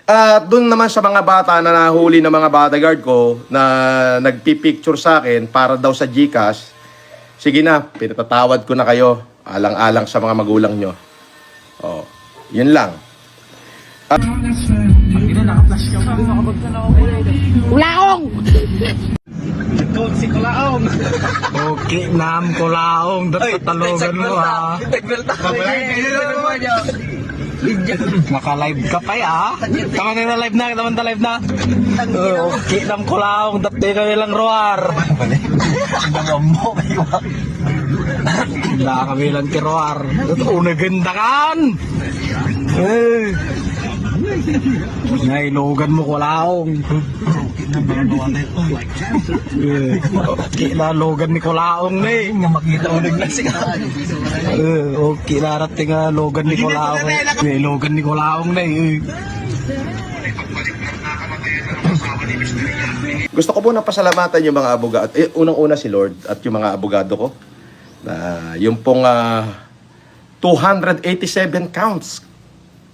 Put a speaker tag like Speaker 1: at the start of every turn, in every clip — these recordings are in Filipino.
Speaker 1: At doon naman sa mga bata na nahuli ng mga bodyguard ko na nagpipicture sa akin para daw sa GCash, sige na, pinatatawad ko na kayo. Alang-alang sa mga magulang nyo. Oh, yun lang.
Speaker 2: Kulaong!
Speaker 3: Si Kulaong.
Speaker 4: Okay, nam Kulaong. Talogan mo ha. Naka-live ka pa ya. Tama na live na, tama na live na. Okay, nam Kulaong. Dati ka nilang roar. Nakakabilang kiroar. Una ganda kan. Nailogan mo Kulaong. Okay na logan ni Kulaong na eh.
Speaker 3: Nga makita ulit na siya.
Speaker 4: Okay na rating nga logan ni Kulaong. Logan ni Kulaong na eh.
Speaker 1: Gusto ko muna pasalamatan yung mga abogado. Unang-una si Lord at yung mga abogado ko. Na yung pong 287 counts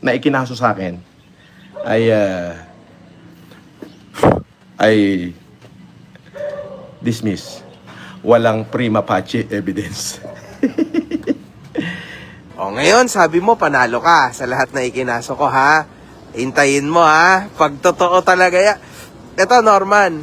Speaker 1: na ikinaso sa akin ay dismiss. Walang prima facie evidence.
Speaker 5: O ngayon, sabi mo panalo ka sa lahat na ikinaso ko, ha? Hintayin mo, ha? Pag totoo talaga yan. Ito, Norman,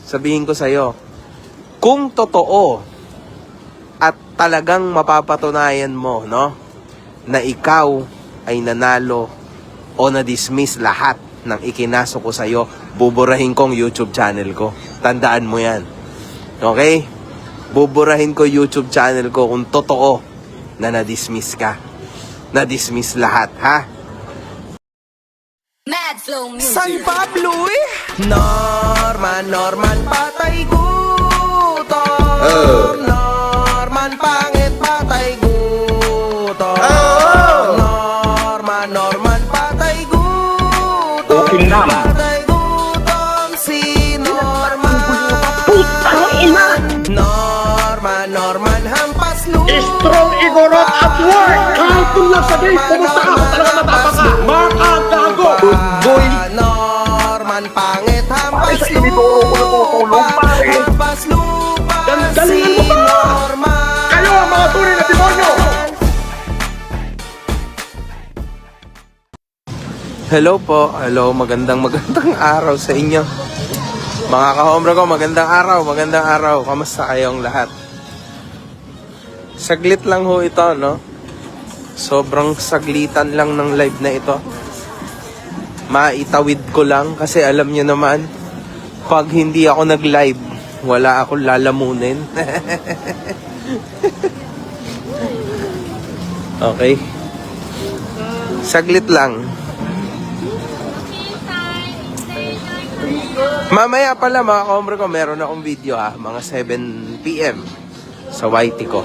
Speaker 5: sabihin ko sa'yo, kung totoo at talagang mapapatunayan mo, no, na ikaw ay nanalo o na-dismiss lahat ng ikinaso ko sa'yo, buburahin ko ang YouTube channel ko. Tandaan mo yan. Okay? Buburahin ko YouTube channel ko kung totoo na na-dismiss ka. Na-dismiss lahat, ha?
Speaker 2: Mad Flow Music.
Speaker 5: San Pablo eh? Norman, patay gutom. Norman, pangit, patay gutom. Norman, patay gutom.
Speaker 4: Okay na.
Speaker 5: Patay gutom si Norman.
Speaker 2: Putang ina!
Speaker 5: Norman, hampas lupa.
Speaker 3: Strong Igorot at work! Kahit kung lang sabihin, pumunta ka, talaga matapang ka. Mark ang gago! Boy!
Speaker 5: Norman, pangit, hampas
Speaker 3: Sa inidoro ko natutulong, pare.
Speaker 5: Hampas lupa
Speaker 3: Dandalingan mo
Speaker 5: si
Speaker 3: ba?
Speaker 5: Norman.
Speaker 3: Kayo ang mga tunay na demonyo!
Speaker 5: Hello po. Hello, magandang araw sa inyo. Mga ka-hombre ko, magandang araw. Kamusta kayong lahat? Saglit lang ho ito, no? Sobrang saglitan lang ng live na ito. Maitawid ko lang kasi alam niyo naman, pag hindi ako nag-live, wala akong lalamunin. Okay. Saglit lang. Mamaya pala mga ka-hombre ko, meron akong video mga 7 PM sa YT ko.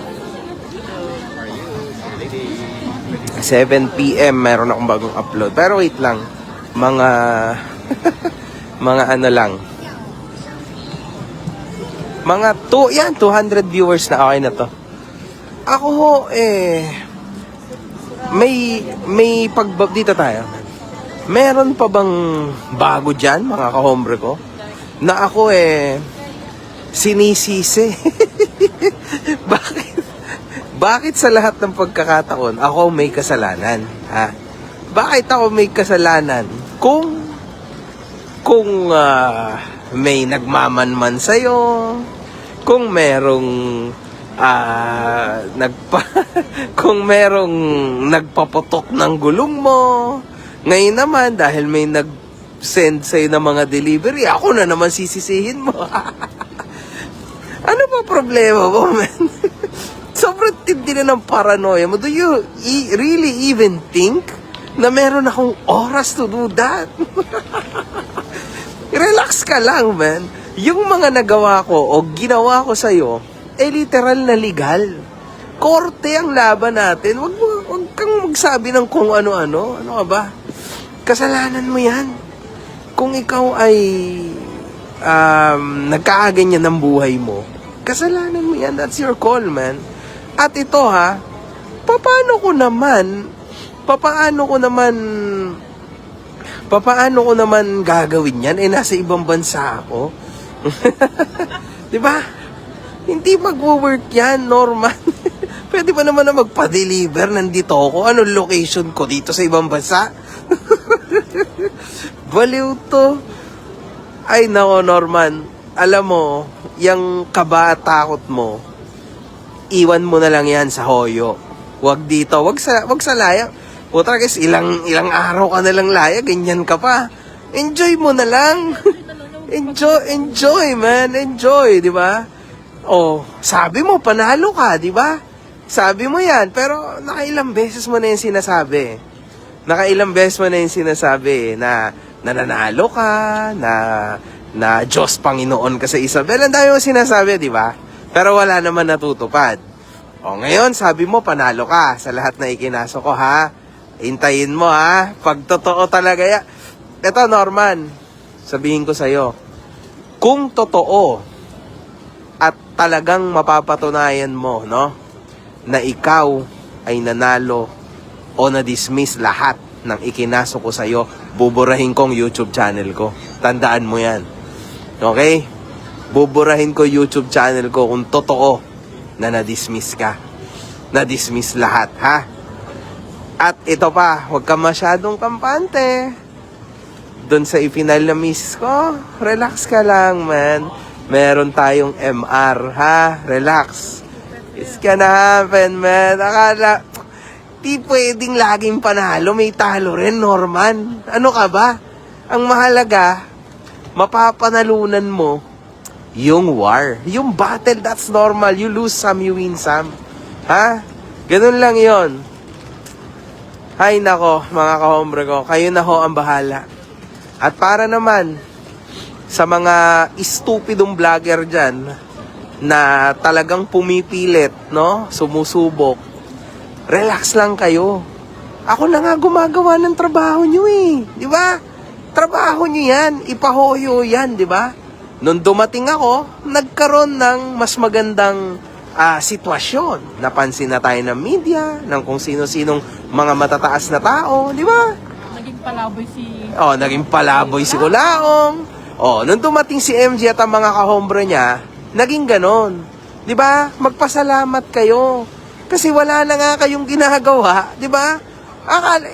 Speaker 5: 7 PM meron akong bagong upload. Pero wait lang, mga mga ano lang. Mga 200 viewers na, okay na to. Ako ho may dito tayo. Meron pa bang bago diyan mga ka-hombre ko? Na ako sinisisi. Bakit sa lahat ng pagkakataon ako may kasalanan, ha? Bakit ako may kasalanan kung may nagmamanman sa'yo, kung merong kung merong nagpaputok ng gulong mo, ngayon naman dahil may nag-send sa'yo ng mga delivery, ako na naman sisisihin mo. Ano ba problema mo, man? Sobrang tindi na ng paranoia mo. Do you really even think na meron akong oras to do that? Relax ka lang, man. Yung mga nagawa ko o ginawa ko sa'yo, literal na legal. Korte ang laban natin. Wag kang magsabi ng kung ano-ano. Ano ka ba? Kasalanan mo yan. Kung ikaw ay nagkakaganyan ng buhay mo, kasalanan mo yan. That's your call, man. At ito Papaano ko naman gagawin yan? Nasa ibang bansa ako. Di ba? Hindi mag-work yan, Norman. Pwede pa naman na magpa-deliver. Nandito ako. Anong location ko dito sa ibang bansa? Baliw to. Ay, nako, Norman. Alam mo, yung kaba at takot mo, iwan mo na lang yan sa Hoyo. Wag dito. Wag sa laya. Putra guys, ilang araw ka na lang laya, ganyan ka pa. Enjoy mo na lang. enjoy, man. Enjoy, di ba? Oh, sabi mo, panalo ka, di ba? Sabi mo yan, pero nakailang beses mo na yung sinasabi. Nakailang beses mo na yung sinasabi na nananalo ka, na Diyos Panginoon ka sa Isabel. Ang dami mo sinasabi, di ba? Pero wala naman natutupad. O, ngayon, sabi mo, panalo ka sa lahat na ikinaso ko, ha? Hintayin mo, ha? Pag totoo talaga yan. Ito, Norman, sabihin ko sa'yo, kung totoo at talagang mapapatunayan mo, no, na ikaw ay nanalo o na-dismiss lahat ng ikinaso ko sa'yo, buburahin kong YouTube channel ko. Tandaan mo yan. Okay? Buburahin ko YouTube channel ko kung totoo na na-dismiss ka. Na-dismiss lahat, ha? At ito pa, huwag ka masyadong kampante. Doon sa ipinal na miss ko, relax ka lang, man. Meron tayong MR, ha? Relax. It's gonna happen, man. Akala, di pwedeng laging panalo, may talo rin, Norman. Ano ka ba? Ang mahalaga, mapapanalunan mo yung war. Yung battle, that's normal. You lose some, you win some. Ha? Ganun lang yon. Hay nako, mga kahombre ko, kayo na ho ang bahala. At para naman sa mga estupidong vlogger dyan na talagang pumipilit, no? Sumusubok. Relax lang kayo. Ako na nga gumagawa ng trabaho nyo eh. Di ba? Trabaho nyo yan. Ipahoyo yan, di ba? Nung dumating ako, nagkaroon ng mas magandang sitwasyon. Napansin na tayo ng media, ng kung sino-sinong mga matataas na tao, di ba? Naging palaboy si Kulaong. Nung dumating si MJ at ang mga kahombre niya, naging ganon. Di ba? Magpasalamat kayo. Kasi wala na nga kayong ginagawa, di ba?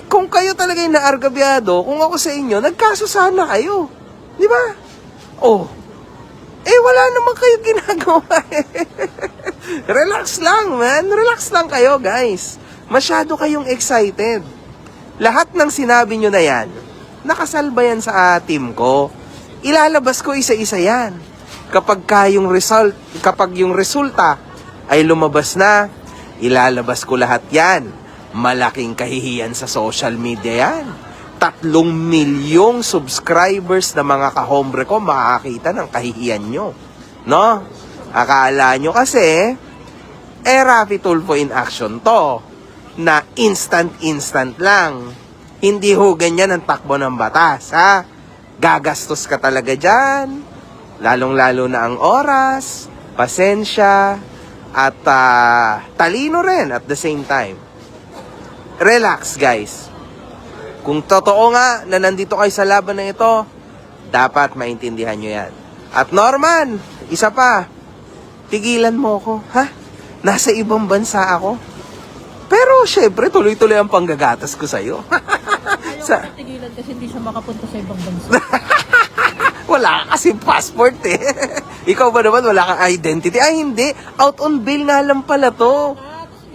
Speaker 5: Kung kayo talaga yung naargabyado, kung ako sa inyo, nagkaso sana kayo. Di ba? Wala naman kayo ginagawa. Relax lang, man. Relax lang kayo, guys. Masyado kayong excited. Lahat ng sinabi nyo na yan, nakasalba yan sa team ko. Ilalabas ko isa-isa yan. Kapag yung resulta ay lumabas na, ilalabas ko lahat yan. Malaking kahihiyan sa social media yan. 3 milyong subscribers na mga kahombre ko makakita ng kahihiyan nyo. No? Akala nyo kasi, Rafi Tulfo in action to. Na instant lang. Hindi ho ganyan ang takbo ng batas, ha? Gagastos ka talaga dyan. Lalong-lalo na ang oras, pasensya, at talino rin at the same time. Relax, guys. Kung totoo nga na nandito kayo sa laban na ito, dapat maintindihan nyo yan. At Norman, isa pa, tigilan mo ko, ha? Nasa ibang bansa ako. Pero syempre, tuloy-tuloy ang panggagatas ko sa'yo.
Speaker 6: Ayaw ko tigilan kasi hindi siya makapunta sa ibang bansa.
Speaker 5: Wala ka kasing passport eh. Ikaw ba naman wala kang identity? Ay hindi, out on bail nga lang pala to.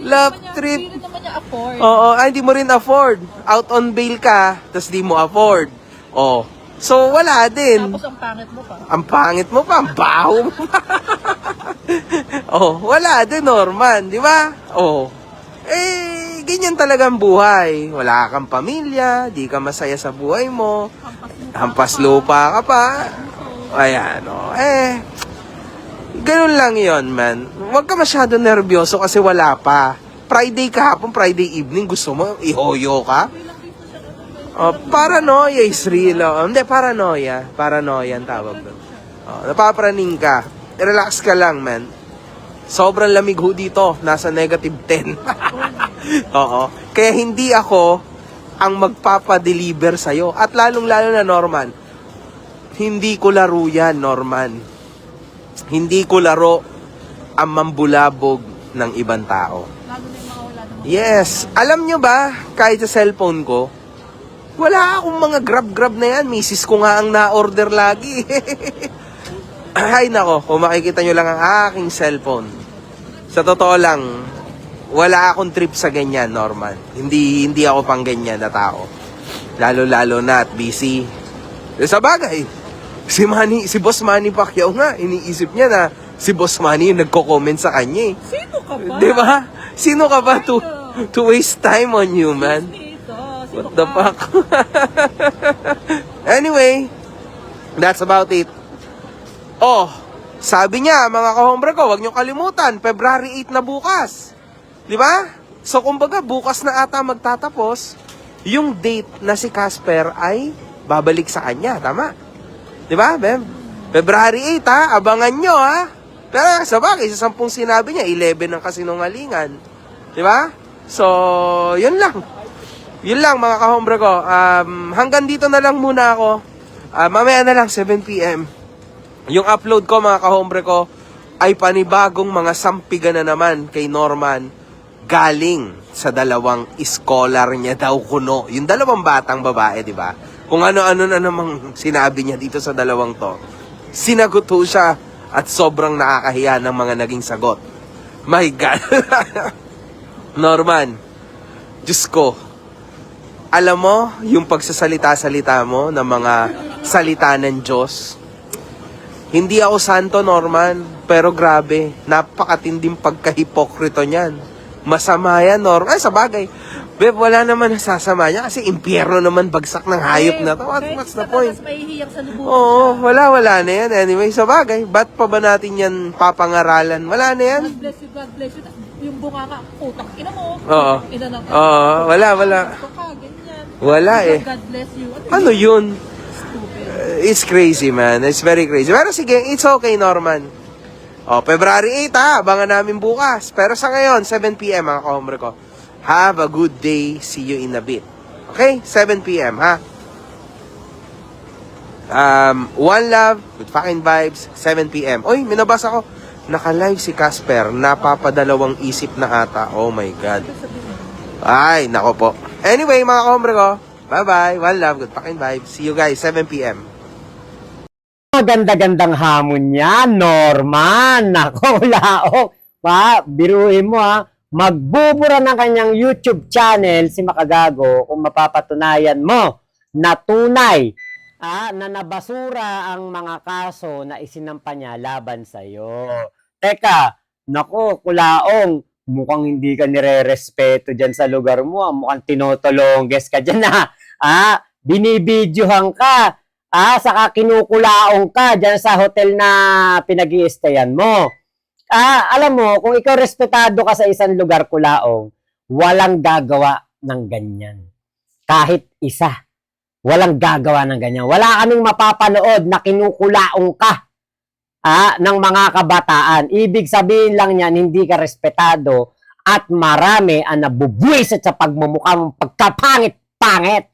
Speaker 5: Love trip.
Speaker 6: Hindi naman niya afford.
Speaker 5: Oo, hindi mo rin afford. Out on bail ka, tas di mo afford. So wala din.
Speaker 6: Tapos ang pangit mo pa.
Speaker 5: Ang pangit mo pa, ang baho mo pa. Wala din, Norman, di ba? Ganyan talaga ang buhay. Wala kang pamilya, di ka masaya sa buhay mo. Hampas lupa ka pa. Ayan, ganun lang yon, man. Huwag ka masyado nervyoso kasi wala pa. Friday kahapon, Friday evening, gusto mo ihoyo ka? Paranoia is real. Hindi, paranoia. Paranoia ang tawag doon. Napapraning ka. Relax ka lang, man. Sobrang lamig ho dito. Nasa -10. Oo. Kaya hindi ako ang magpapadeliver sa'yo. At lalong-lalo na, Norman, hindi ko laro yan, Norman. Hindi ko laro ang mambulabog ng ibang tao.
Speaker 6: Lalo na yung mga wala namang
Speaker 5: Yes. Alam nyo ba, kahit sa cellphone ko, wala akong mga grab-grab na yan. Misis ko nga ang na-order lagi. Ay nako, kung makikita nyo lang ang aking cellphone. Sa totoo lang, wala akong trip sa ganyan, Norman. Hindi ako pang ganyan na tao. Lalo-lalo na at busy. Sa bagay, si Boss Manny Pacquiao nga, iniisip niya na si Boss Manny yung nagko-comment sa kanya eh.
Speaker 6: Sino ka ba?
Speaker 5: Di ba? Sino ka ba to waste time on you, man?
Speaker 6: Dito, sino
Speaker 5: What the
Speaker 6: ka?
Speaker 5: fuck? Anyway, that's about it. Oh, sabi niya, mga kahombre ko, huwag niyo kalimutan, February 8 na bukas. Di ba? So, kumbaga, bukas na ata magtatapos, yung date na si Casper ay babalik sa kanya. Tama? Di ba, Bem? February 8, ha? Abangan nyo, ha? Pero sa bagay, sa 10 sinabi niya, 11 ang kasinungalingan. Di ba? So, yun lang. Yun lang, mga kahombre ko. Hanggang dito na lang muna ako. Mamaya na lang, 7 p.m. Yung upload ko, mga kahombre ko, ay panibagong mga sampigan na naman kay Norman galing sa dalawang scholar niya daw kuno. Yung dalawang batang babae, di ba? Kung ano-ano na namang sinabi niya dito sa dalawang to. Sinagot ho siya at sobrang nakakahiya ng mga naging sagot. My God. Norman, Diyos ko, alam mo, yung pagsasalita-salita mo ng mga salita ng Diyos, hindi ako santo, Norman, pero grabe, napakatinding pagkahipokrito niyan. Masama yan, Norman. Ay, sa bagay. Beb, wala naman nasasama niya kasi impyerno naman bagsak ng hayop na to. What's the point?
Speaker 6: Tapos mahihiyang sa lubungan
Speaker 5: Oo,
Speaker 6: siya.
Speaker 5: wala na yan. Anyway, sa bagay, ba't pa ba natin yan papangaralan? Wala na yan.
Speaker 6: God bless you, God bless you. Yung bunga ka, utang ina mo.
Speaker 5: Oo.
Speaker 6: Ina ng
Speaker 5: Oo, wala.
Speaker 6: Ito ka, ganyan.
Speaker 5: Wala eh.
Speaker 6: God bless you.
Speaker 5: Ano yun?
Speaker 6: Stupid.
Speaker 5: It's crazy, man. It's very crazy. Pero sige, it's okay, Norman. Oh, February 8, ha? Abangan namin bukas. Pero sa ngayon, 7 p.m., mga kahombre ko. Have a good day. See you in a bit. Okay? 7 p.m., ha? One love, good fucking vibes, 7 p.m. Oy, minabasa ko. Naka-live si Casper. Napapadalawang isip na ata. Oh my God. Ay, nako po. Anyway, mga kahombre ko. Bye-bye. One love, good fucking vibes. See you guys, 7 p.m.
Speaker 7: Maganda-gandang hamon niya, Norman. Nako, laok. Pa, biruin mo ha. Magbubura ng kanyang YouTube channel si Makagago kung mapapatunayan mo na tunay na nabasura ang mga kaso na isinampa niya laban sa'yo. Teka, nako, kulaong. Mukhang hindi ka nire-respeto dyan sa lugar mo. Mukhang tinotolongges ka dyan ha. Binibidyohan ka. Saka kinukulaong ka dyan sa hotel na pinag-i-stayan mo. Alam mo, kung ikaw respetado ka sa isang lugar, kulaong, walang gagawa ng ganyan. Kahit isa. Walang gagawa ng ganyan. Wala kaming mapapanood na kinukulaong ka ng mga kabataan. Ibig sabihin lang yan, hindi ka respetado at marami ang nabubwisit sa pagmumukha mong pagkapangit-pangit.